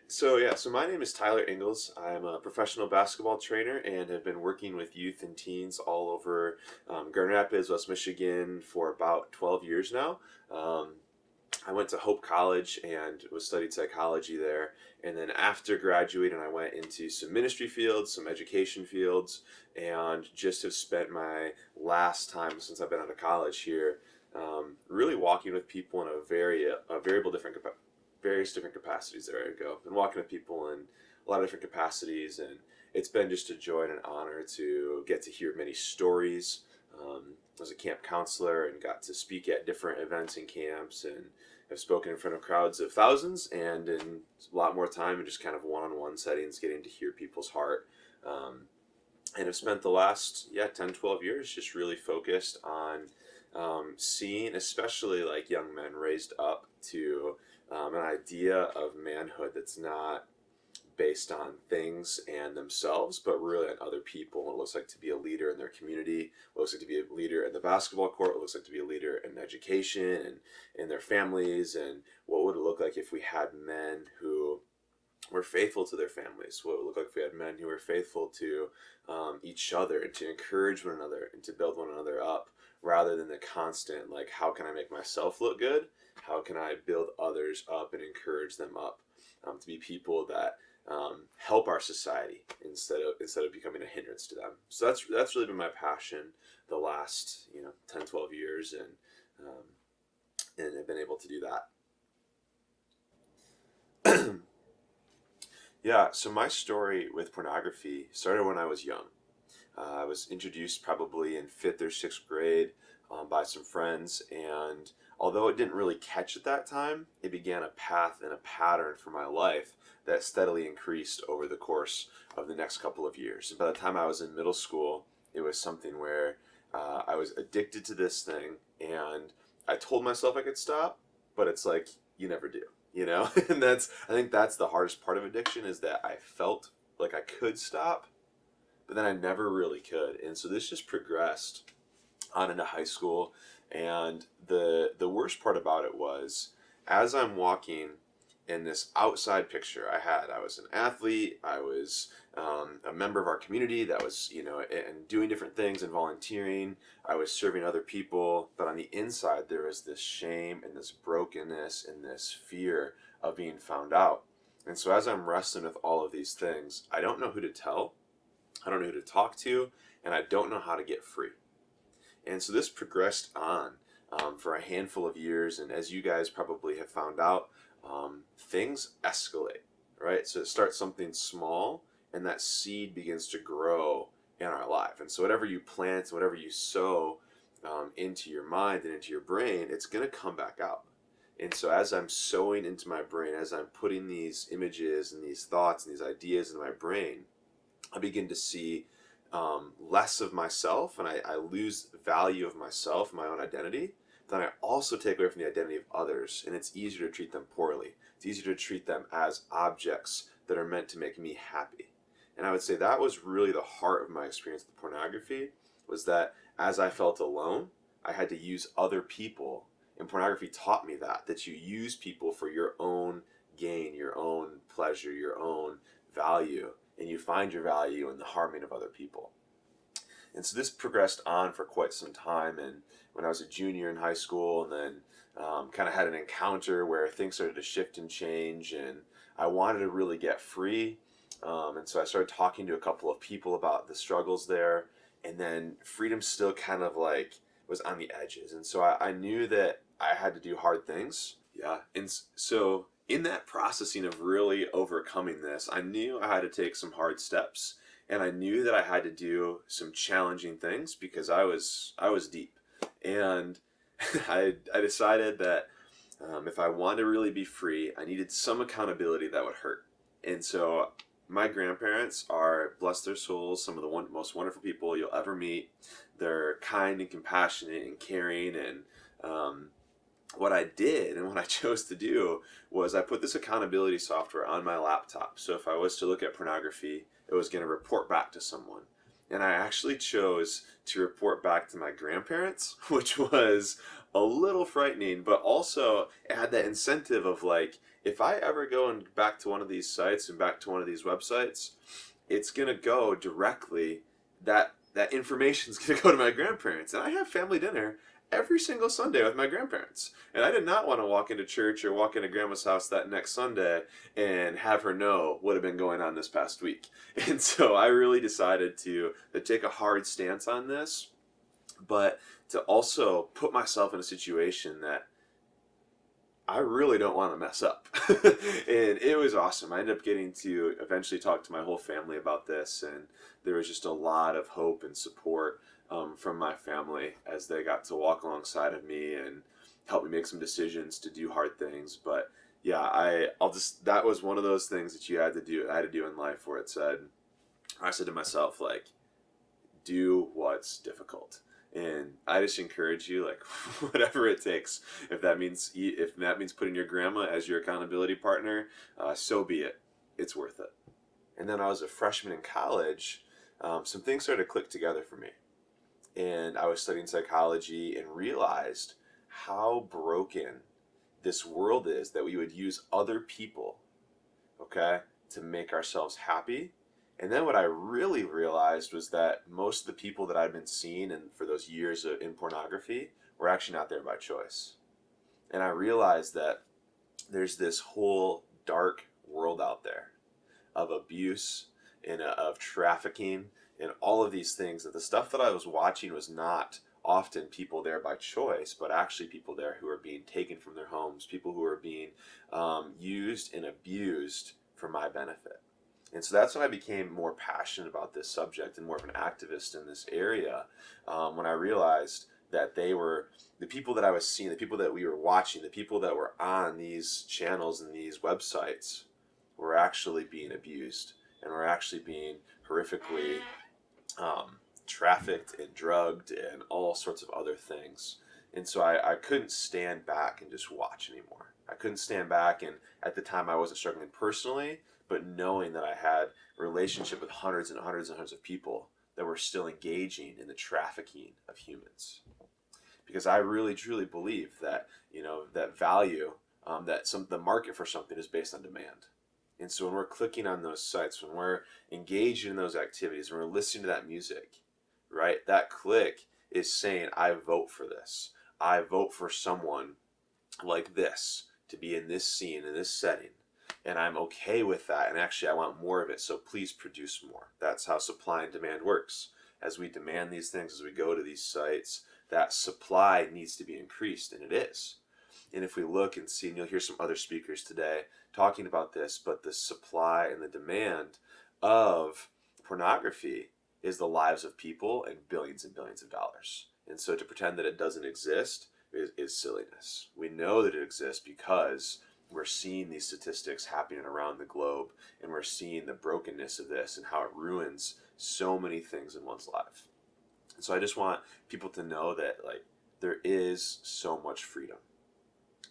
So my name is Tyler Ingalls. I'm a professional basketball trainer and have been working with youth and teens all over Grand Rapids, West Michigan for about 12 years now. Um, I went to Hope College and was studied psychology there. And then after graduating, I went into some ministry fields, some education fields, and just have spent my last time since I've been out of college here, really walking with people in a variable different various different capacities. There I go. Been walking with people in a lot of different capacities, and it's been just a joy and an honor to get to hear many stories. I was a camp counselor and got to speak at different events and camps, and have spoken in front of crowds of thousands, and in a lot more time in just kind of one-on-one settings, getting to hear people's heart. Um, and have spent the last 10, 12 years just really focused on seeing especially like young men raised up to an idea of manhood that's not based on things and themselves, but really on other people. What it looks like to be a leader in their community, what it looks like to be a leader in the basketball court, what it looks like to be a leader in education and in their families, and what would it look like if we had men who were faithful to their families, what it would look like if we had men who were faithful to each other and to encourage one another and to build one another up, rather than the constant, like, how can I make myself look good? How can I build others up and encourage them up to be people that help our society instead of becoming a hindrance to them. So that's really been my passion the last 10, 12 years, and I've been able to do that. Yeah, so my story with pornography started when I was young. I was introduced probably in fifth or sixth grade by some friends, and although it didn't really catch at that time, it began a path and a pattern for my life that steadily increased over the course of the next couple of years. And by the time I was in middle school, it was something where I was addicted to this thing, and I told myself I could stop, but it's like you never do, you know. And I think that's the hardest part of addiction, is that I felt like I could stop, but then I never really could. And so this just progressed on into high school. And the worst part about it was, as I'm walking in this outside picture I was an athlete, I was a member of our community that was, and doing different things and volunteering. I was serving other people, but on the inside there was this shame and this brokenness and this fear of being found out. And so as I'm wrestling with all of these things, I don't know who to tell, I don't know who to talk to, and I don't know how to get free. And so this progressed on for a handful of years. And as you guys probably have found out, things escalate, right? So it starts something small, and that seed begins to grow in our life. And so whatever you plant, whatever you sow into your mind and into your brain, it's going to come back out. And so as I'm sowing into my brain, as I'm putting these images and these thoughts and these ideas in my brain, I begin to see less of myself, and I lose value of myself, my own identity. Then I also take away from the identity of others, and it's easier to treat them poorly. It's easier to treat them as objects that are meant to make me happy. And I would say that was really the heart of my experience with pornography, was that as I felt alone, I had to use other people. And pornography taught me that you use people for your own gain, your own pleasure, your own value, and you find your value in the harming of other people. And so this progressed on for quite some time. And when I was a junior in high school, and then kind of had an encounter where things started to shift and change, and I wanted to really get free. And so I started talking to a couple of people about the struggles there. And then freedom still kind of like was on the edges. And so I knew that I had to do hard things. Yeah. And so in that processing of really overcoming this, I knew I had to take some hard steps. And I knew that I had to do some challenging things, because I was deep. And I decided that if I wanted to really be free, I needed some accountability that would hurt. And so my grandparents are, bless their souls, some of the most wonderful people you'll ever meet. They're kind and compassionate and caring. And what I did and what I chose to do was I put this accountability software on my laptop. So if I was to look at pornography, it was going to report back to someone. And I actually chose to report back to my grandparents, which was a little frightening, but also it had that incentive of like, if I ever go and back to one of these sites and back to one of these websites, it's gonna go directly, that information's gonna go to my grandparents. And I have family dinner every single Sunday with my grandparents. And I did not want to walk into church or walk into grandma's house that next Sunday and have her know what had been going on this past week. And so I really decided to take a hard stance on this, but to also put myself in a situation that I really don't want to mess up. And it was awesome. I ended up getting to eventually talk to my whole family about this, and there was just a lot of hope and support from my family as they got to walk alongside of me and help me make some decisions to do hard things. But yeah, I'll just, that was one of those things that I had to do in life where I said to myself, like, do what's difficult. And I just encourage you, like, whatever it takes. If that means putting your grandma as your accountability partner, so be it. It's worth it. And then I was a freshman in college. Some things started to click together for me, and I was studying psychology and realized how broken this world is, that we would use other people, okay, to make ourselves happy. And then what I really realized was that most of the people that I'd been seeing and for those years in pornography were actually not there by choice. And I realized that there's this whole dark world out there of abuse and of trafficking and all of these things, that the stuff that I was watching was not often people there by choice, but actually people there who are being taken from their homes, people who are being used and abused for my benefit. And so that's when I became more passionate about this subject and more of an activist in this area, when I realized that they were the people that I was seeing, the people that we were watching, the people that were on these channels and these websites were actually being abused and were actually being horrifically trafficked and drugged and all sorts of other things. And so I couldn't stand back and just watch anymore. I couldn't stand back, and at the time I wasn't struggling personally, but knowing that I had a relationship with hundreds and hundreds and hundreds of people that were still engaging in the trafficking of humans. Because I really truly believe that, that value, the market for something is based on demand. And so when we're clicking on those sites, when we're engaged in those activities, when we're listening to that music, right, that click is saying, I vote for this. I vote for someone like this to be in this scene, in this setting. And I'm okay with that. And actually, I want more of it. So please produce more. That's how supply and demand works. As we demand these things, as we go to these sites, that supply needs to be increased. And it is. And if we look and see, and you'll hear some other speakers today talking about this, but the supply and the demand of pornography is the lives of people and billions of dollars. And so to pretend that it doesn't exist is silliness. We know that it exists because we're seeing these statistics happening around the globe, and we're seeing the brokenness of this and how it ruins so many things in one's life. And so I just want people to know that, like, there is so much freedom.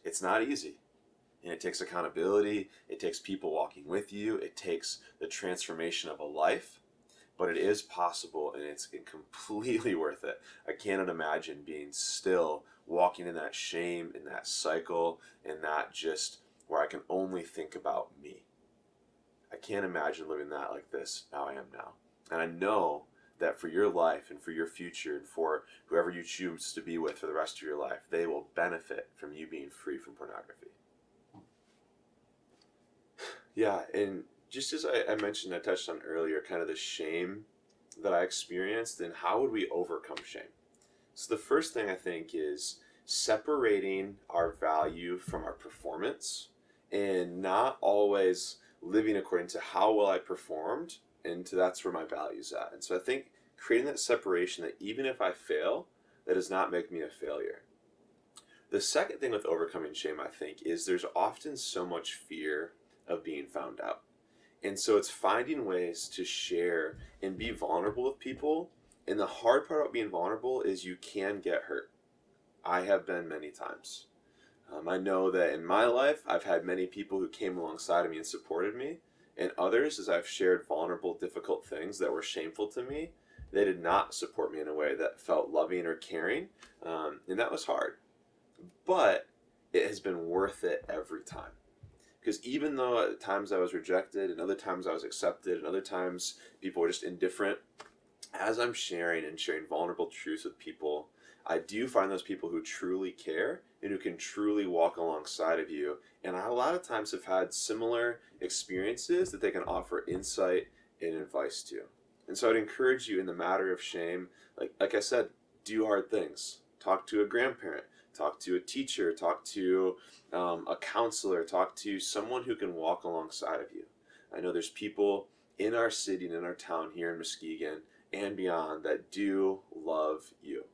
It's not easy, and it takes accountability. It takes people walking with you. It takes the transformation of a life, but it is possible, and it's completely worth it. I cannot imagine being still walking in that shame, in that cycle, in that just where I can only think about me. I can't imagine living that like this how I am now. And I know that for your life and for your future and for whoever you choose to be with for the rest of your life, they will benefit from you being free from pornography. Yeah, and just as I mentioned, I touched on earlier, kind of the shame that I experienced, and how would we overcome shame? So the first thing I think is separating our value from our performance, and not always living according to how well I performed, and to that's where my value's at. And so I think creating that separation, that even if I fail, that does not make me a failure. The second thing with overcoming shame, I think, is there's often so much fear of being found out. And so it's finding ways to share and be vulnerable with people. And the hard part about being vulnerable is you can get hurt. I have been many times. I know that in my life, I've had many people who came alongside of me and supported me. And others, as I've shared vulnerable, difficult things that were shameful to me, they did not support me in a way that felt loving or caring. And that was hard. But it has been worth it every time. Because even though at times I was rejected and other times I was accepted and other times people were just indifferent, as I'm sharing and sharing vulnerable truths with people, I do find those people who truly care and who can truly walk alongside of you. And I a lot of times have had similar experiences that they can offer insight and advice to. And so I'd encourage you in the matter of shame, like I said, do hard things. Talk to a grandparent, talk to a teacher, talk to a counselor, talk to someone who can walk alongside of you. I know there's people in our city and in our town here in Muskegon and beyond that do love you.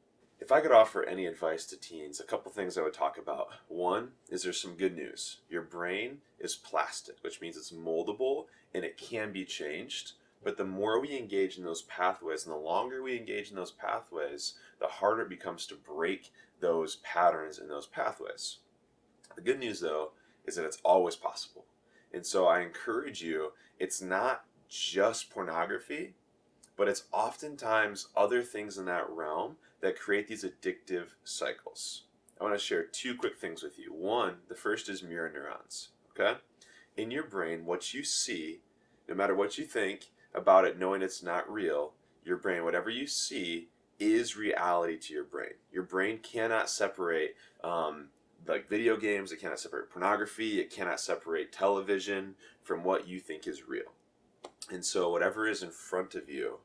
If I could offer any advice to teens, a couple things I would talk about. One is there's some good news. Your brain is plastic, which means it's moldable and it can be changed. But the more we engage in those pathways and the longer we engage in those pathways, the harder it becomes to break those patterns in those pathways. The good news, though, is that it's always possible. And so I encourage you, it's not just pornography, but it's oftentimes other things in that realm that create these addictive cycles. I want to share two quick things with you. One, the first is mirror neurons. Okay? In your brain, what you see, no matter what you think about it, knowing it's not real, your brain, whatever you see, is reality to your brain. Your brain cannot separate like video games, it cannot separate pornography, it cannot separate television from what you think is real. And so whatever is in front of you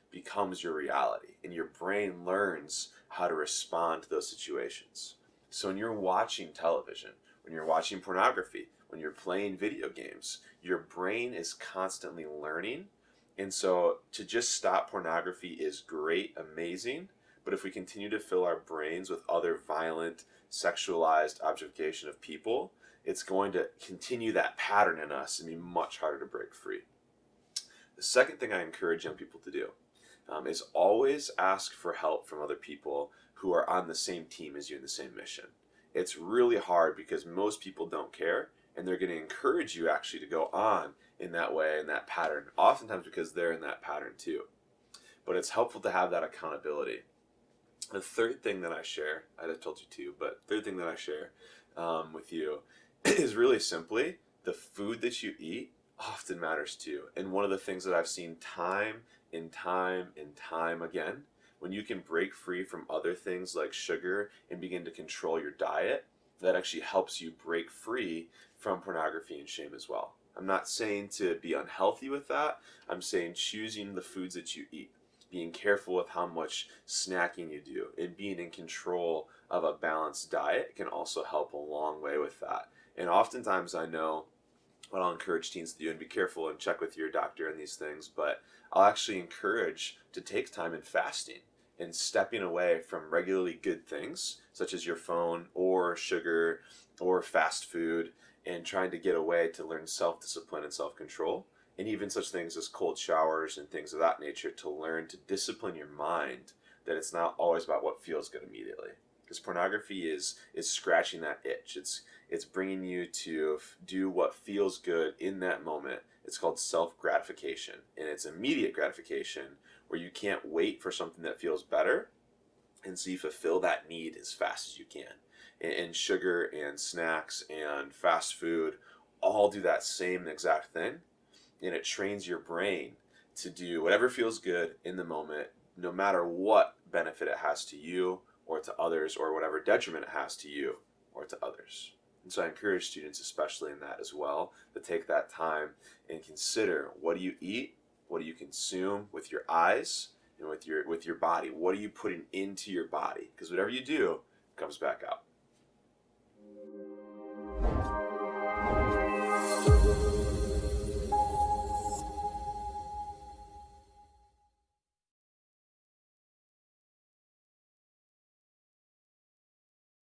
becomes your reality, and your brain learns how to respond to those situations. So when you're watching television, when you're watching pornography, when you're playing video games, your brain is constantly learning. And so to just stop pornography is great, amazing, but if we continue to fill our brains with other violent, sexualized objectification of people, it's going to continue that pattern in us and be much harder to break free. The second thing I encourage young people to do is always ask for help from other people who are on the same team as you in the same mission. It's really hard because most people don't care, and they're going to encourage you actually to go on in that way, in that pattern, oftentimes because they're in that pattern too. But it's helpful to have that accountability. The third thing that I share, I told you two, but third thing that I share with you is really simply the food that you eat often matters too. And one of the things that I've seen time and time again, when you can break free from other things like sugar and begin to control your diet, that actually helps you break free from pornography and shame as well. I'm not saying to be unhealthy with that. I'm saying choosing the foods that you eat, being careful with how much snacking you do, and being in control of a balanced diet can also help a long way with that. And oftentimes I know what I'll encourage teens to do, and be careful and check with your doctor on these things, but I'll actually encourage to take time in fasting and stepping away from regularly good things such as your phone or sugar or fast food, and trying to get away to learn self-discipline and self-control, and even such things as cold showers and things of that nature, to learn to discipline your mind, that it's not always about what feels good immediately. Because pornography is scratching that itch. It's bringing you to do what feels good in that moment. It's called self-gratification, and it's immediate gratification where you can't wait for something that feels better, and so you fulfill that need as fast as you can. And sugar and snacks and fast food all do that same exact thing, and it trains your brain to do whatever feels good in the moment, no matter what benefit it has to you or to others, or whatever detriment it has to you or to others. And so I encourage students, especially in that as well, to take that time and consider, what do you eat, what do you consume with your eyes and with your body? What are you putting into your body? Because whatever you do comes back out.